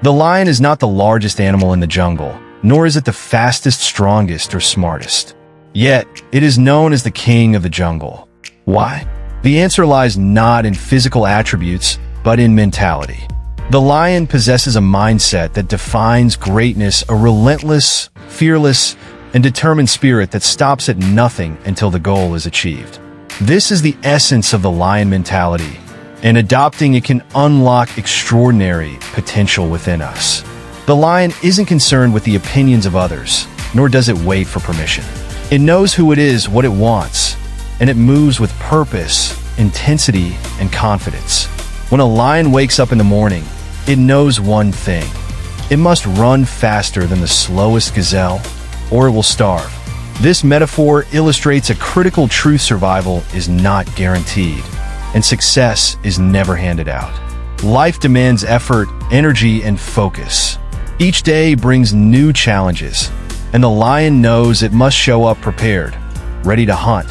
The lion is not the largest animal in the jungle, nor is it the fastest, strongest, or smartest. Yet, it is known as the king of the jungle. Why? The answer lies not in physical attributes, but in mentality. The lion possesses a mindset that defines greatness, a relentless, fearless, and determined spirit that stops at nothing until the goal is achieved. This is the essence of the lion mentality, and adopting it can unlock extraordinary potential within us. The lion isn't concerned with the opinions of others, nor does it wait for permission. It knows who it is, what it wants, and it moves with purpose, intensity, and confidence. When a lion wakes up in the morning, it knows one thing. It must run faster than the slowest gazelle, or it will starve. This metaphor illustrates a critical truth: survival is not guaranteed, and success is never handed out. Life demands effort, energy, and focus. Each day brings new challenges, and the lion knows it must show up prepared, ready to hunt,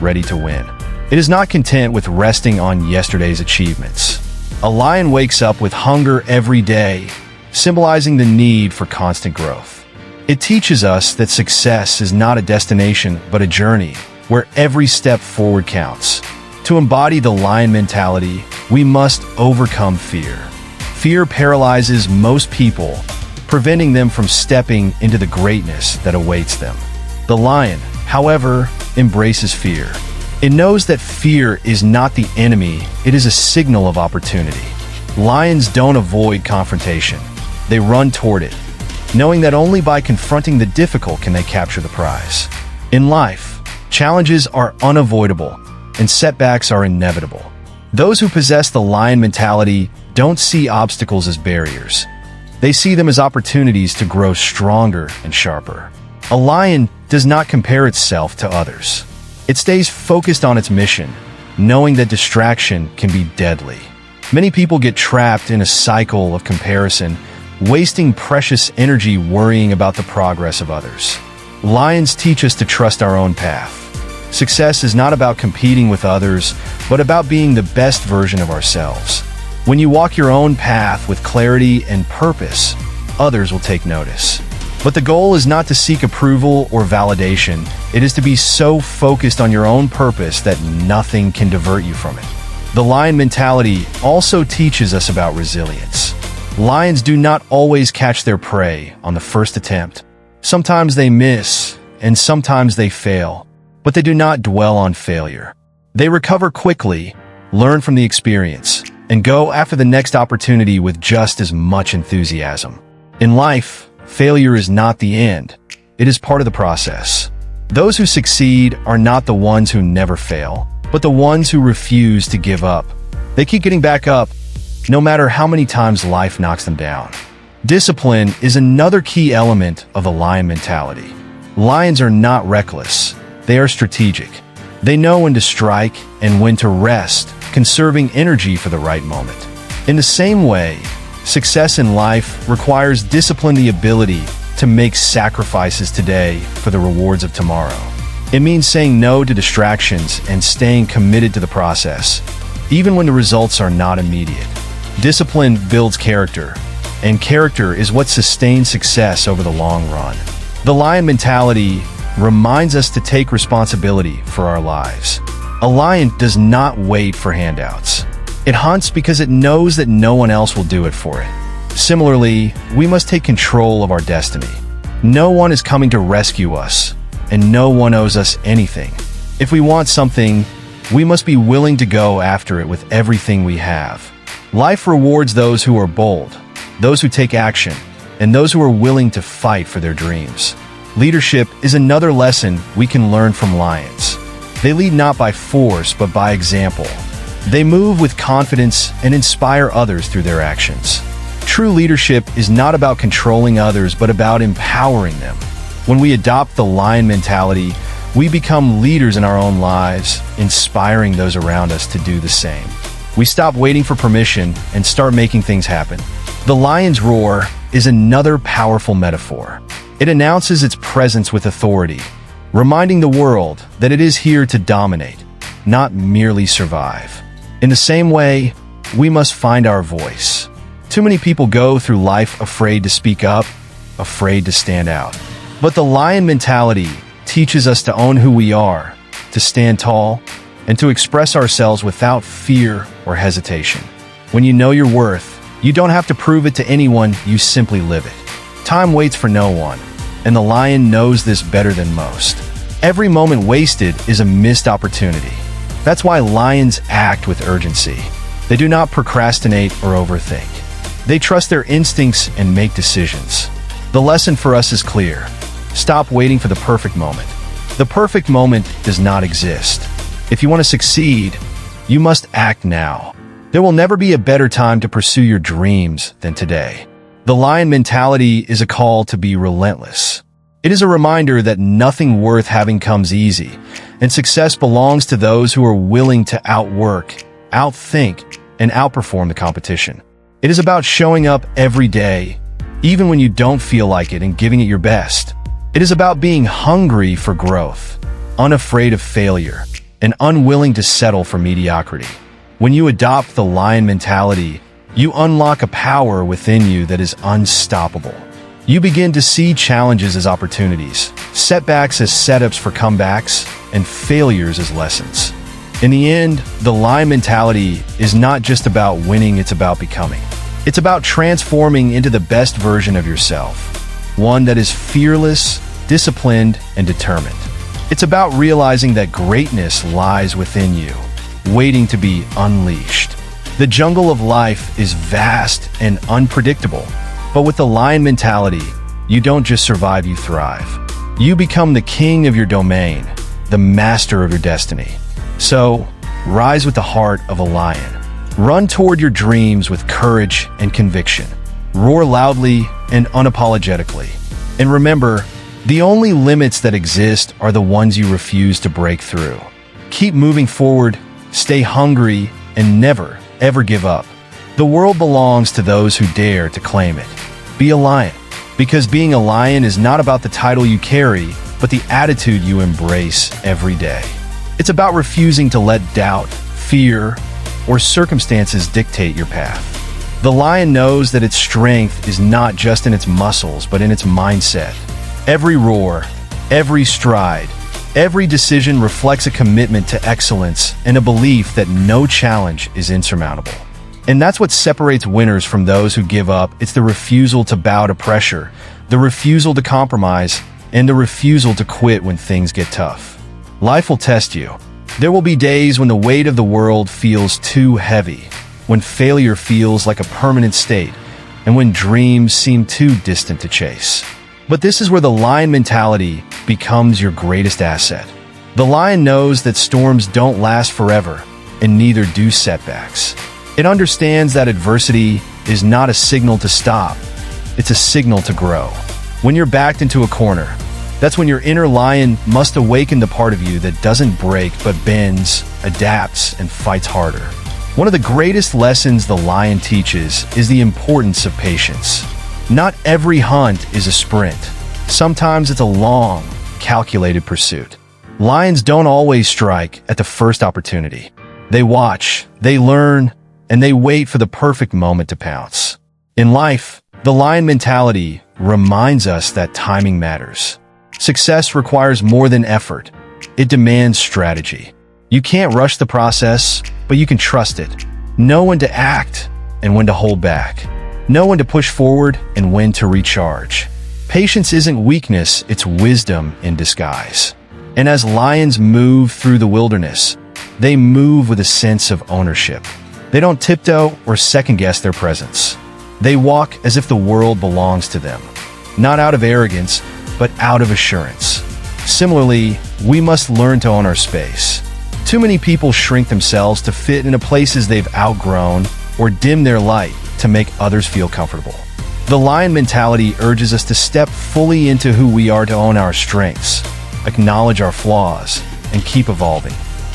ready to win. It is not content with resting on yesterday's achievements. A lion wakes up with hunger every day, symbolizing the need for constant growth. It teaches us that success is not a destination, but a journey, where every step forward counts. To embody the lion mentality, we must overcome fear. Fear paralyzes most people, preventing them from stepping into the greatness that awaits them. The lion, however, embraces fear. It knows that fear is not the enemy, it is a signal of opportunity. Lions don't avoid confrontation. They run toward it, knowing that only by confronting the difficult can they capture the prize. In life, challenges are unavoidable, and setbacks are inevitable. Those who possess the lion mentality don't see obstacles as barriers. They see them as opportunities to grow stronger and sharper. A lion does not compare itself to others. It stays focused on its mission, knowing that distraction can be deadly. Many people get trapped in a cycle of comparison, wasting precious energy worrying about the progress of others. Lions teach us to trust our own path. Success is not about competing with others, but about being the best version of ourselves. When you walk your own path with clarity and purpose, others will take notice. But the goal is not to seek approval or validation. It is to be so focused on your own purpose that nothing can divert you from it. The lion mentality also teaches us about resilience. Lions do not always catch their prey on the first attempt. Sometimes they miss, and sometimes they fail, but they do not dwell on failure. They recover quickly, learn from the experience, and go after the next opportunity with just as much enthusiasm. In life, failure is not the end. It is part of the process. Those who succeed are not the ones who never fail, but the ones who refuse to give up. They keep getting back up, no matter how many times life knocks them down. Discipline is another key element of the lion mentality. Lions are not reckless. They are strategic. They know when to strike and when to rest, conserving energy for the right moment. In the same way, success in life requires discipline, the ability to make sacrifices today for the rewards of tomorrow. It means saying no to distractions and staying committed to the process, even when the results are not immediate. Discipline builds character, and character is what sustains success over the long run. The lion mentality reminds us to take responsibility for our lives. A lion does not wait for handouts. It hunts because it knows that no one else will do it for it. Similarly, we must take control of our destiny. No one is coming to rescue us, and no one owes us anything. If we want something, we must be willing to go after it with everything we have. Life rewards those who are bold, those who take action, and those who are willing to fight for their dreams. Leadership is another lesson we can learn from lions. They lead not by force, but by example. They move with confidence and inspire others through their actions. True leadership is not about controlling others, but about empowering them. When we adopt the lion mentality, we become leaders in our own lives, inspiring those around us to do the same. We stop waiting for permission and start making things happen. The lion's roar is another powerful metaphor. It announces its presence with authority, reminding the world that it is here to dominate, not merely survive. In the same way, we must find our voice. Too many people go through life afraid to speak up, afraid to stand out. But the lion mentality teaches us to own who we are, to stand tall, and to express ourselves without fear or hesitation. When you know your worth, you don't have to prove it to anyone, you simply live it. Time waits for no one, and the lion knows this better than most. Every moment wasted is a missed opportunity. That's why lions act with urgency. They do not procrastinate or overthink. They trust their instincts and make decisions. The lesson for us is clear. Stop waiting for the perfect moment. The perfect moment does not exist. If you want to succeed, you must act now. There will never be a better time to pursue your dreams than today. The lion mentality is a call to be relentless. It is a reminder that nothing worth having comes easy, and success belongs to those who are willing to outwork, outthink, and outperform the competition. It is about showing up every day, even when you don't feel like it, and giving it your best. It is about being hungry for growth, unafraid of failure, and unwilling to settle for mediocrity. When you adopt the lion mentality, you unlock a power within you that is unstoppable. You begin to see challenges as opportunities, setbacks as setups for comebacks, and failures as lessons. In the end, the lion mentality is not just about winning, it's about becoming. It's about transforming into the best version of yourself, one that is fearless, disciplined, and determined. It's about realizing that greatness lies within you, waiting to be unleashed. The jungle of life is vast and unpredictable, but with the lion mentality, you don't just survive, you thrive. You become the king of your domain, the master of your destiny. So, rise with the heart of a lion. Run toward your dreams with courage and conviction. Roar loudly and unapologetically. And remember, the only limits that exist are the ones you refuse to break through. Keep moving forward, stay hungry, and never, ever give up. The world belongs to those who dare to claim it. Be a lion, because being a lion is not about the title you carry, but the attitude you embrace every day. It's about refusing to let doubt, fear, or circumstances dictate your path. The lion knows that its strength is not just in its muscles, but in its mindset. Every roar, every stride, every decision reflects a commitment to excellence and a belief that no challenge is insurmountable. And that's what separates winners from those who give up. It's the refusal to bow to pressure, the refusal to compromise, and the refusal to quit when things get tough. Life will test you. There will be days when the weight of the world feels too heavy, when failure feels like a permanent state, and when dreams seem too distant to chase. But this is where the lion mentality becomes your greatest asset. The lion knows that storms don't last forever, and neither do setbacks. It understands that adversity is not a signal to stop, it's a signal to grow. When you're backed into a corner, that's when your inner lion must awaken the part of you that doesn't break but bends, adapts, and fights harder. One of the greatest lessons the lion teaches is the importance of patience. Not every hunt is a sprint. Sometimes it's a long, calculated pursuit. Lions don't always strike at the first opportunity. They watch, they learn, and they wait for the perfect moment to pounce. In life, the lion mentality reminds us that timing matters. Success requires more than effort. It demands strategy. You can't rush the process, but you can trust it. Know when to act and when to hold back. Know when to push forward and when to recharge. Patience isn't weakness, it's wisdom in disguise. And as lions move through the wilderness, they move with a sense of ownership. They don't tiptoe or second-guess their presence. They walk as if the world belongs to them, not out of arrogance, but out of assurance. Similarly, we must learn to own our space. Too many people shrink themselves to fit into places they've outgrown or dim their light to make others feel comfortable. The lion mentality urges us to step fully into who we are, to own our strengths, acknowledge our flaws, and keep evolving.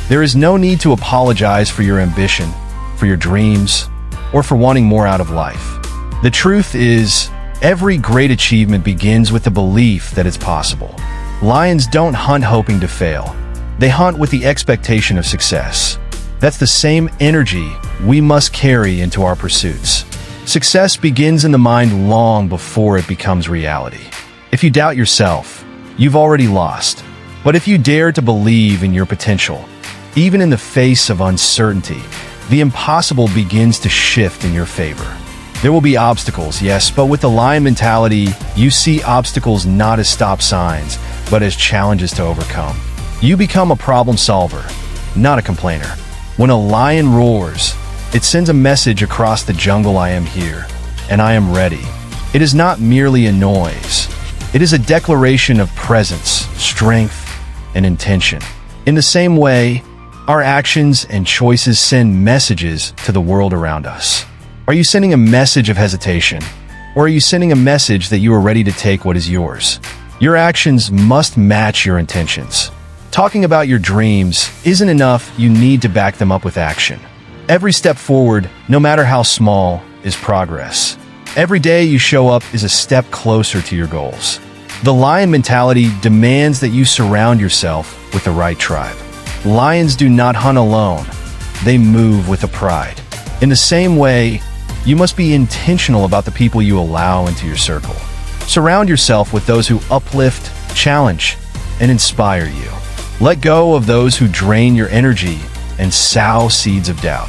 There is no need to apologize for your ambition, for your dreams, or for wanting more out of life. The truth is, every great achievement begins with the belief that it's possible. Lions don't hunt hoping to fail. They hunt with the expectation of success. That's the same energy we must carry into our pursuits. Success begins in the mind long before it becomes reality. If you doubt yourself, you've already lost. But if you dare to believe in your potential, even in the face of uncertainty, the impossible begins to shift in your favor. There will be obstacles, yes, but with the lion mentality, you see obstacles not as stop signs, but as challenges to overcome. You become a problem solver, not a complainer. When a lion roars, it sends a message across the jungle: I am here, and I am ready. It is not merely a noise. It is a declaration of presence, strength, and intention. In the same way, our actions and choices send messages to the world around us. Are you sending a message of hesitation? Or are you sending a message that you are ready to take what is yours? Your actions must match your intentions. Talking about your dreams isn't enough, you need to back them up with action. Every step forward, no matter how small, is progress. Every day you show up is a step closer to your goals. The lion mentality demands that you surround yourself with the right tribe. Lions do not hunt alone, they move with a pride. In the same way, you must be intentional about the people you allow into your circle. Surround yourself with those who uplift, challenge, and inspire you. Let go of those who drain your energy and sow seeds of doubt.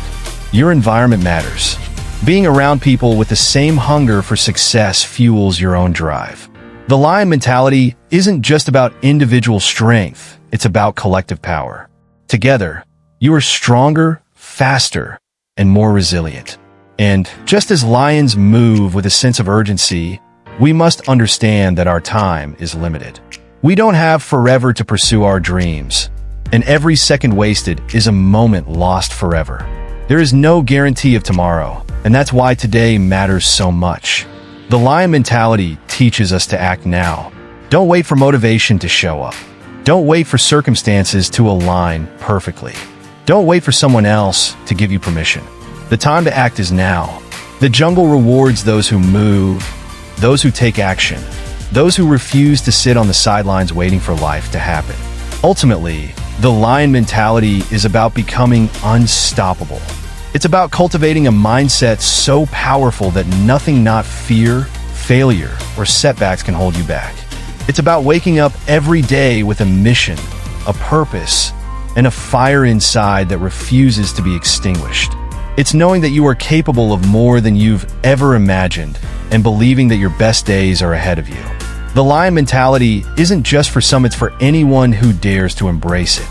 Your environment matters. Being around people with the same hunger for success fuels your own drive. The lion mentality isn't just about individual strength, it's about collective power. Together, you are stronger, faster, and more resilient. And just as lions move with a sense of urgency, we must understand that our time is limited. We don't have forever to pursue our dreams, and every second wasted is a moment lost forever. There is no guarantee of tomorrow, and that's why today matters so much. The lion mentality teaches us to act now. Don't wait for motivation to show up. Don't wait for circumstances to align perfectly. Don't wait for someone else to give you permission. The time to act is now. The jungle rewards those who move, those who take action, those who refuse to sit on the sidelines waiting for life to happen. Ultimately, the lion mentality is about becoming unstoppable. It's about cultivating a mindset so powerful that nothing, not fear, failure, or setbacks can hold you back. It's about waking up every day with a mission, a purpose, and a fire inside that refuses to be extinguished. It's knowing that you are capable of more than you've ever imagined and believing that your best days are ahead of you. The lion mentality isn't just for some, it's for anyone who dares to embrace it.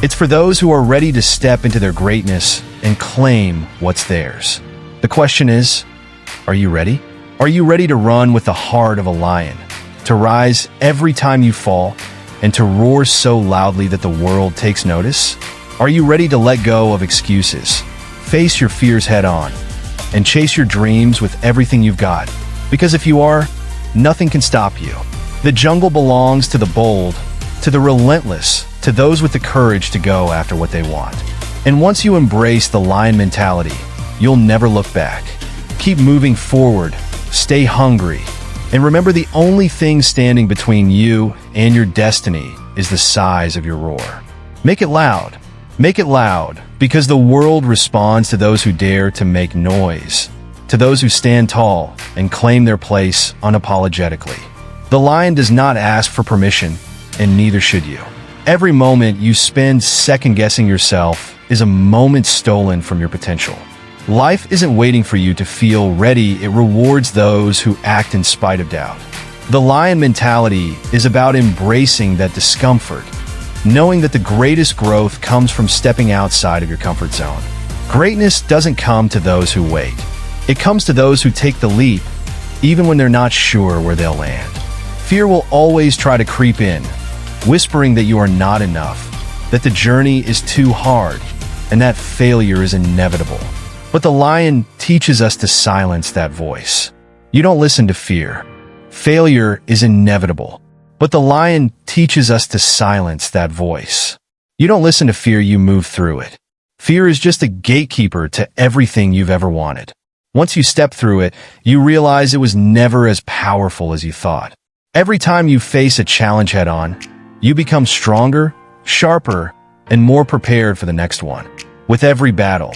It's for those who are ready to step into their greatness and claim what's theirs. The question is, are you ready? Are you ready to run with the heart of a lion, to rise every time you fall, and to roar so loudly that the world takes notice? Are you ready to let go of excuses, face your fears head on, and chase your dreams with everything you've got? Because if you are, nothing can stop you. The jungle belongs to the bold, to the relentless, to those with the courage to go after what they want. And once you embrace the lion mentality, you'll never look back. Keep moving forward, stay hungry, and remember the only thing standing between you and your destiny is the size of your roar. Make it loud. Make it loud, because the world responds to those who dare to make noise, to those who stand tall and claim their place unapologetically. The lion does not ask for permission, and neither should you. Every moment you spend second-guessing yourself is a moment stolen from your potential. Life isn't waiting for you to feel ready, it rewards those who act in spite of doubt. The lion mentality is about embracing that discomfort, knowing that the greatest growth comes from stepping outside of your comfort zone. Greatness doesn't come to those who wait. It comes to those who take the leap, even when they're not sure where they'll land. Fear will always try to creep in, whispering that you are not enough, that the journey is too hard, and that failure is inevitable. But the lion teaches us to silence that voice. You don't listen to fear. Failure is inevitable. But the lion teaches us to silence that voice. You don't listen to fear, you move through it. Fear is just a gatekeeper to everything you've ever wanted. Once you step through it, you realize it was never as powerful as you thought. Every time you face a challenge head-on, you become stronger, sharper, and more prepared for the next one. With every battle,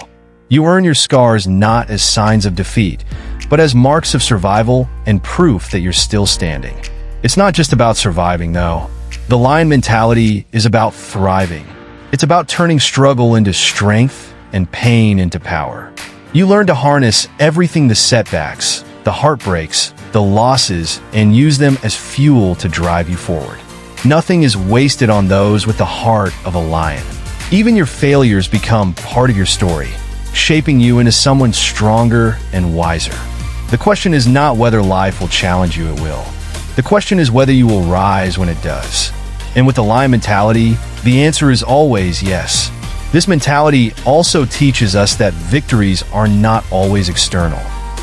You earn your scars not as signs of defeat, but as marks of survival and proof that you're still standing. It's not just about surviving, though. The lion mentality is about thriving. It's about turning struggle into strength and pain into power. You learn to harness everything: the setbacks, the heartbreaks, the losses, and use them as fuel to drive you forward. Nothing is wasted on those with the heart of a lion. Even your failures become part of your story, shaping you into someone stronger and wiser. The question is not whether life will challenge you, it will. The question is whether you will rise when it does. And with the lion mentality, the answer is always yes. This mentality also teaches us that victories are not always external.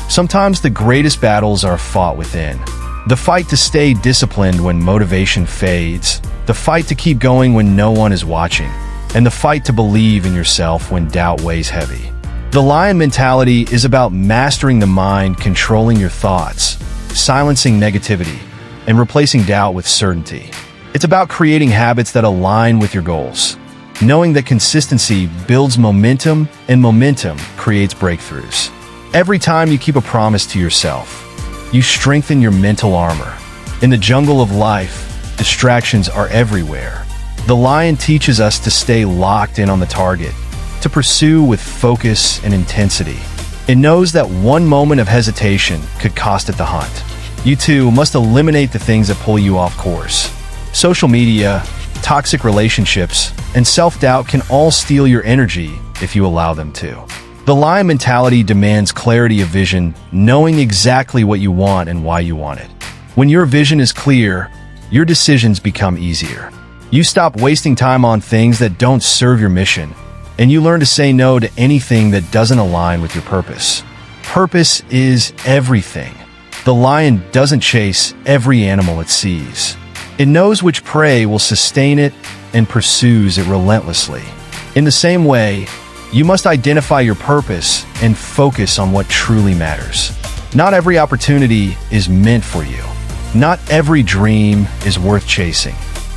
Sometimes the greatest battles are fought within. The fight to stay disciplined when motivation fades, the fight to keep going when no one is watching, and the fight to believe in yourself when doubt weighs heavy. The lion mentality is about mastering the mind, controlling your thoughts, silencing negativity, and replacing doubt with certainty. It's about creating habits that align with your goals, knowing that consistency builds momentum and momentum creates breakthroughs. Every time you keep a promise to yourself, you strengthen your mental armor. In the jungle of life, distractions are everywhere. The lion teaches us to stay locked in on the target, to pursue with focus and intensity. It knows that one moment of hesitation could cost it the hunt. You too must eliminate the things that pull you off course. Social media, toxic relationships, and self-doubt can all steal your energy if you allow them to. The lion mentality demands clarity of vision, knowing exactly what you want and why you want it. When your vision is clear, your decisions become easier. You stop wasting time on things that don't serve your mission, and you learn to say no to anything that doesn't align with your purpose. Purpose is everything. The lion doesn't chase every animal it sees. It knows which prey will sustain it and pursues it relentlessly. In the same way, you must identify your purpose and focus on what truly matters. Not every opportunity is meant for you. Not every dream is worth chasing.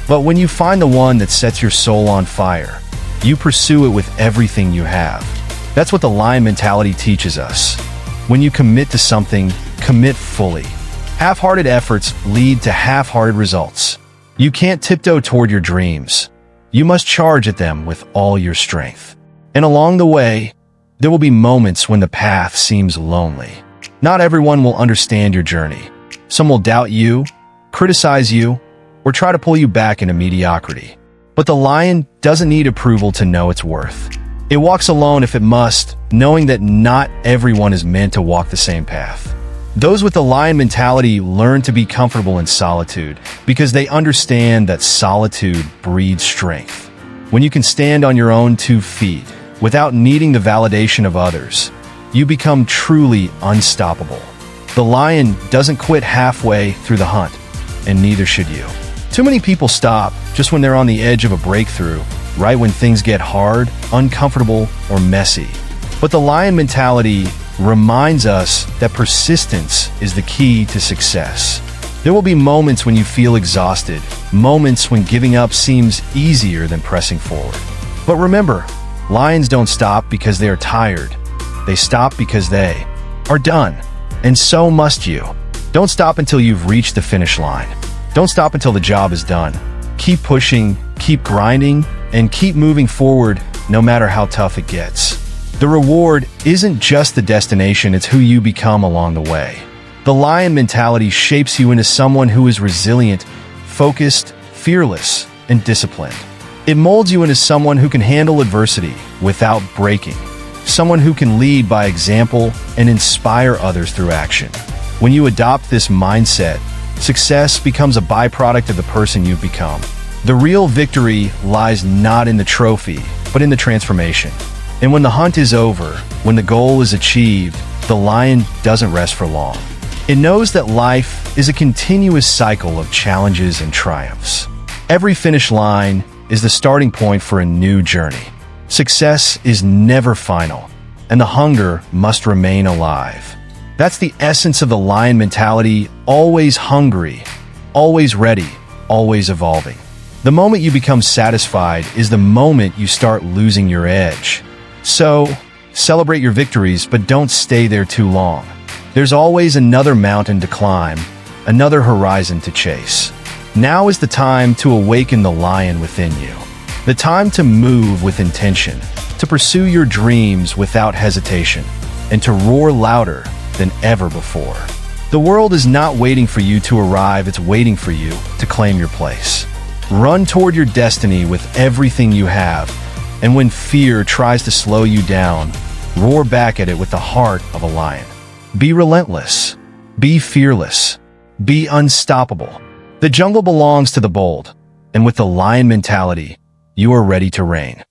But when you find the one that sets your soul on fire, you pursue it with everything you have. That's what the lion mentality teaches us. When you commit to something, commit fully. Half-hearted efforts lead to half-hearted results. You can't tiptoe toward your dreams. You must charge at them with all your strength. And along the way, there will be moments when the path seems lonely. Not everyone will understand your journey. Some will doubt you, criticize you, or try to pull you back into mediocrity. But the lion doesn't need approval to know its worth. It walks alone if it must, knowing that not everyone is meant to walk the same path. Those with the lion mentality learn to be comfortable in solitude because they understand that solitude breeds strength. When you can stand on your own 2 feet, without needing the validation of others, you become truly unstoppable. The lion doesn't quit halfway through the hunt, and neither should you. Too many people stop just when they're on the edge of a breakthrough, right when things get hard, uncomfortable, or messy. But the lion mentality reminds us that persistence is the key to success. There will be moments when you feel exhausted, moments when giving up seems easier than pressing forward. But remember, lions don't stop because they are tired. They stop because they are done. And so must you. Don't stop until you've reached the finish line. Don't stop until the job is done. Keep pushing, keep grinding, and keep moving forward no matter how tough it gets. The reward isn't just the destination, it's who you become along the way. The lion mentality shapes you into someone who is resilient, focused, fearless, and disciplined. It molds you into someone who can handle adversity without breaking, someone who can lead by example and inspire others through action. When you adopt this mindset, success becomes a byproduct of the person you've become. The real victory lies not in the trophy, but in the transformation. And when the hunt is over, when the goal is achieved, the lion doesn't rest for long. It knows that life is a continuous cycle of challenges and triumphs. Every finish line is the starting point for a new journey. Success is never final, and the hunger must remain alive. That's the essence of the lion mentality: always hungry, always ready, always evolving. The moment you become satisfied is the moment you start losing your edge. So, Celebrate your victories, but don't stay there too long. There's always another mountain to climb, another horizon to chase. Now is the time to awaken the lion within you. The time to move with intention, to pursue your dreams without hesitation, and to roar louder than ever before. The world is not waiting for you to arrive, it's waiting for you to claim your place. Run toward your destiny with everything you have, and when fear tries to slow you down, roar back at it with the heart of a lion. Be relentless. Be fearless. Be unstoppable. The jungle belongs to the bold, and with the lion mentality, you are ready to reign.